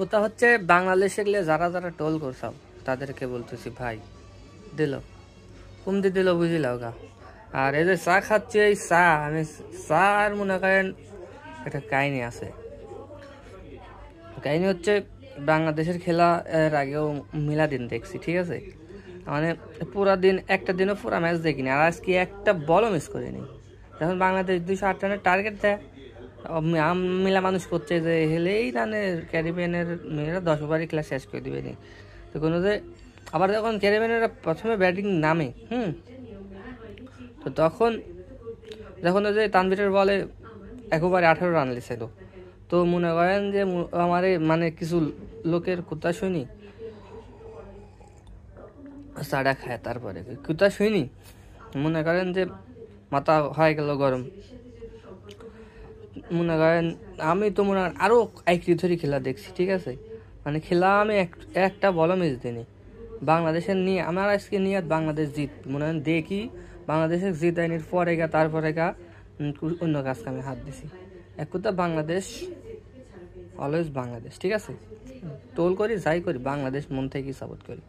কথা হচ্ছে বাংলাদেশে গেলে যারা যারা টোল করছাও তাদেরকে বলতেছি ভাই দিল কমতি দিল বুঝিলাও গা। আর এই যে চা খাচ্ছি, এই চা আমি চা আর মনে করেন একটা কাহিনী আছে। কাহিনী হচ্ছে বাংলাদেশের খেলা এর আগেও মিলাদিন দেখছি, ঠিক আছে? মানে পুরা দিন একটা দিনও পুরা ম্যাচ দেখিনি, আর আজকে একটা বলও মিস করিনি। যখন বাংলাদেশ 208 রানের টার্গেট দেয়, মিলা মানুষ করছে যে হেলেই রানের ক্যারিবিয়ানের মেয়েরা 10 ওভারই খেলা শেষ করে দিবে নি। তো কোনো যে আবার যখন ক্যারিবিয়ানেরা প্রথমে ব্যাটিং নামে তো তখন যখন ওই যে তানভীরের বলে 1 ওভারে 18 রান লিছিল, তো মনে করেন যে আমার মানে কিছু লোকের কথা শুনি চাটা খায়, তারপরে কথা শুনি মনে করেন যে মাথা হয়ে গেল গরম। মনে করেন আমি তো মনে করেন আরও একটি ধরে খেলা দেখছি, ঠিক আছে? মানে খেলা আমি একটা বলও মিস দিইনি। বাংলাদেশের নিয়ে আমার আজকে নিয়ে বাংলাদেশ জিত, মনে করেন দেখি বাংলাদেশের জিত আইনির পরে তারপরে অন্য কাজকে আমি হাত দিছি। এক কথা বাংলাদেশ অলওয়েজ বাংলাদেশ, ঠিক আছে? টোল করি যাই করি বাংলাদেশ মন থেকে সাপোর্ট করি।